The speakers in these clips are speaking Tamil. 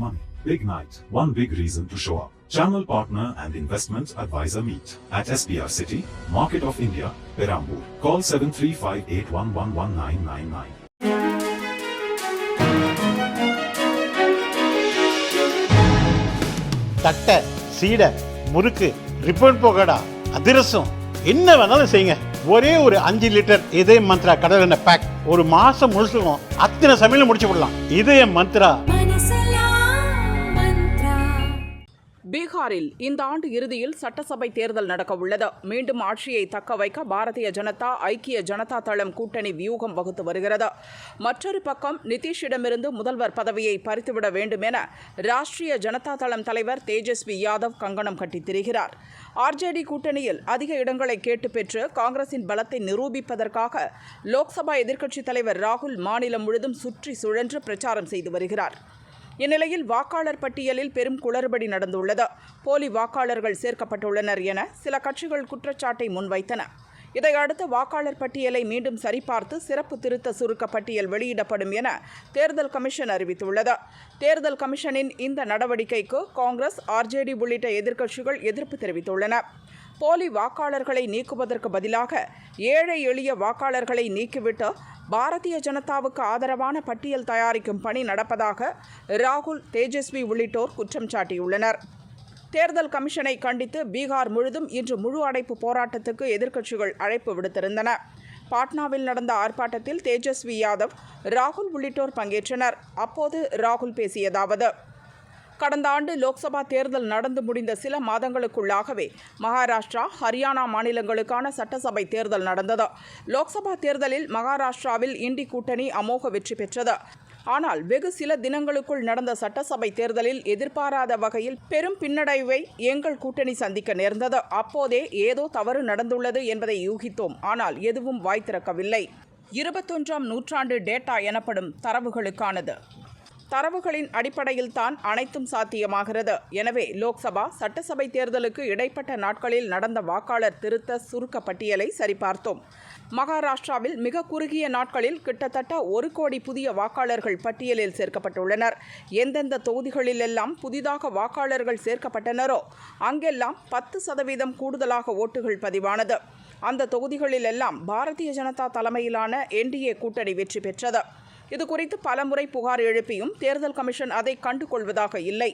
money. Big night, one big reason to show up. Channel partner and investment advisor meet at SPR City, Market of India, Perambur. Call 7358111999. தட்டை, சீடை, முறுக்கு, ரிப்பன் போகடா, அதிரசம் என்ன வேணாலும் செய்யுங்க. ஒரே ஒரு 5 லிட்டர் இதய மந்த்ரா கடல் எண்ணெய் பேக் ஒரு மாசம் முழுசுக்கும் அத்தனை சமையல முடிச்சு விடலாம். இதய மந்த்ரா. பீகாரில் இந்த ஆண்டு இறுதியில் சட்டசபை தேர்தல் நடக்க உள்ளது. மீண்டும் ஆட்சியை தக்க வைக்க பாரதிய ஜனதா ஐக்கிய ஜனதா தளம் கூட்டணி வியூகம் வகுத்து வருகிறது. மற்றொரு பக்கம் நிதிஷிடமிருந்து முதல்வர் பதவியை பறித்துவிட வேண்டும் என ராஷ்டிரிய ஜனதா தளம் தலைவர் தேஜஸ்வி யாதவ் கங்கணம் கட்டித் திரிகிறார். ஆர்ஜேடி கூட்டணியில் அதிக இடங்களை கேட்டு பெற்று காங்கிரசின் பலத்தை நிரூபிப்பதற்காக லோக்சபா எதிர்க்கட்சித் தலைவர் ராகுல் மாநிலம் முழுதும் சுற்றி சுழன்று பிரச்சாரம் செய்து வருகிறார். இந்நிலையில் வாக்காளர் பட்டியலில் பெரும் குளறுபடி நடந்துள்ளது. போலி வாக்காளர்கள் சேர்க்கப்பட்டுள்ளனர் என சில கட்சிகள் குற்றச்சாட்டை முன்வைத்தன. இதையடுத்து வாக்காளர் பட்டியலை மீண்டும் சரிபார்த்து சிறப்பு திருத்த சுருக்க பட்டியல் வெளியிடப்படும் என தேர்தல் கமிஷன் அறிவித்துள்ளது. தேர்தல் கமிஷனின் இந்த நடவடிக்கைக்கு காங்கிரஸ், ஆர்ஜேடி உள்ளிட்ட எதிர்க்கட்சிகள் எதிர்ப்பு தெரிவித்துள்ளன. போலி வாக்காளர்களை நீக்குவதற்கு பதிலாக ஏழை எளிய வாக்காளர்களை நீக்கிவிட்டு பாரதிய ஜனதாவுக்கு ஆதரவான பட்டியல் தயாரிக்கும் பணி நடப்பதாக ராகுல், தேஜஸ்வி உள்ளிட்டோர் குற்றம் சாட்டியுள்ளனர். தேர்தல் கமிஷனை கண்டித்து பீகார் முழுதும் இன்று முழு அடைப்பு போராட்டத்துக்கு எதிர்க்கட்சிகள் அழைப்பு விடுத்திருந்தன. பாட்னாவில் நடந்த ஆர்ப்பாட்டத்தில் தேஜஸ்வி யாதவ், ராகுல் உள்ளிட்டோர் பங்கேற்றனர். அப்போது ராகுல் பேசியதாவது: கடந்த ஆண்டு லோக்சபா தேர்தல் நடந்து முடிந்த சில மாதங்களுக்குள்ளாகவே மகாராஷ்டிரா, ஹரியானா மாநிலங்களுக்கான சட்டசபை தேர்தல் நடந்தது. லோக்சபா தேர்தலில் மகாராஷ்டிராவில் இண்டி கூட்டணி அமோக வெற்றி பெற்றது. ஆனால் வெகு சில தினங்களுக்குள் நடந்த சட்டசபை தேர்தலில் எதிர்பாராத வகையில் பெரும் பின்னடைவை எங்கள் கூட்டணி சந்திக்க நேர்ந்தது. அப்போதே ஏதோ தவறு நடந்துள்ளது என்பதை யூகித்தோம். ஆனால் எதுவும் வாய் திறக்கவில்லை. 21ஆம் நூற்றாண்டு டேட்டா எனப்படும் தரவுகளுக்கானது. தரவுகளின் அடிப்படையில் தான் அனைத்தும் சாத்தியமாகிறது. எனவே லோக்சபா, சட்டசபை தேர்தலுக்கு இடைப்பட்ட நாட்களில் நடந்த வாக்காளர் திருத்த சுருக்க பட்டியலை சரிபார்த்தோம். மகாராஷ்டிராவில் மிக குறுகிய நாட்களில் கிட்டத்தட்ட 1 கோடி புதிய வாக்காளர்கள் பட்டியலில் சேர்க்கப்பட்டுள்ளனர். எந்தெந்த தொகுதிகளிலெல்லாம் புதிதாக வாக்காளர்கள் சேர்க்கப்பட்டனரோ அங்கெல்லாம் 10% கூடுதலாக ஓட்டுகள் பதிவானது. அந்த தொகுதிகளிலெல்லாம் பாரதிய ஜனதா தலைமையிலான என்டிஏ கூட்டணி வெற்றி பெற்றது. இதுகுறித்து பலமுறை புகார் எழுப்பியும் தேர்தல் கமிஷன் அதை கண்டுகொள்வதாக இல்லை.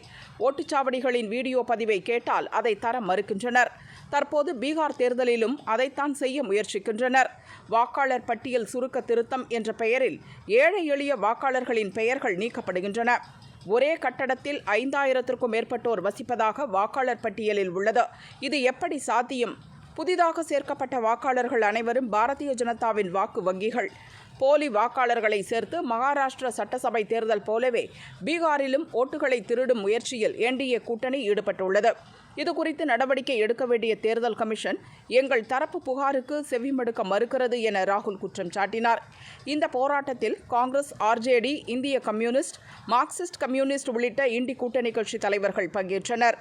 ஓட்டுச்சாவடிகளின் வீடியோ பதிவை கேட்டால் அதை தர மறுக்கின்றனர். தற்போது பீகார் தேர்தலிலும் அதைத்தான் செய்ய முயற்சிக்கின்றனர். வாக்காளர் பட்டியல் சுருக்க திருத்தம் என்ற பெயரில் ஏழை எளிய வாக்காளர்களின் பெயர்கள் நீக்கப்படுகின்றன. ஒரே கட்டடத்தில் 5000த்திற்கும் மேற்பட்டோர் வசிப்பதாக வாக்காளர் பட்டியலில் உள்ளது. இது எப்படி சாத்தியம்? புதிதாக சேர்க்கப்பட்ட வாக்காளர்கள் அனைவரும் பாரதிய ஜனதாவின் வாக்கு வங்கிகள். போலி வாக்காளர்களை சேர்த்து மகாராஷ்டிரா சட்டசபை தேர்தல் போலவே பீகாரிலும் ஓட்டுகளை திருடும் முயற்சியில் என்டிஏ கூட்டணி ஈடுபட்டுள்ளது. இதுகுறித்து நடவடிக்கை எடுக்க வேண்டிய தேர்தல் கமிஷன் எங்கள் தரப்பு புகாருக்கு செவிமடுக்க மறுக்கிறது என ராகுல் குற்றம் சாட்டினார். இந்த போராட்டத்தில் காங்கிரஸ், ஆர்ஜேடி, இந்திய கம்யூனிஸ்ட், மார்க்சிஸ்ட் கம்யூனிஸ்ட் உள்ளிட்ட இண்டி கூட்டணி கட்சி தலைவர்கள் பங்கேற்றனர்.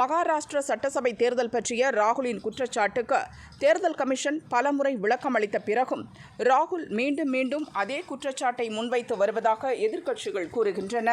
மகாராஷ்டிரா சட்டசபை தேர்தல் பற்றிய ராகுலின் குற்றச்சாட்டுக்கு தேர்தல் கமிஷன் பலமுறை விளக்கம் அளித்த பிறகும் ராகுல் மீண்டும் அதே குற்றச்சாட்டை முன்வைத்து வருவதாக எதிர்க்கட்சிகள் கூறுகின்றன.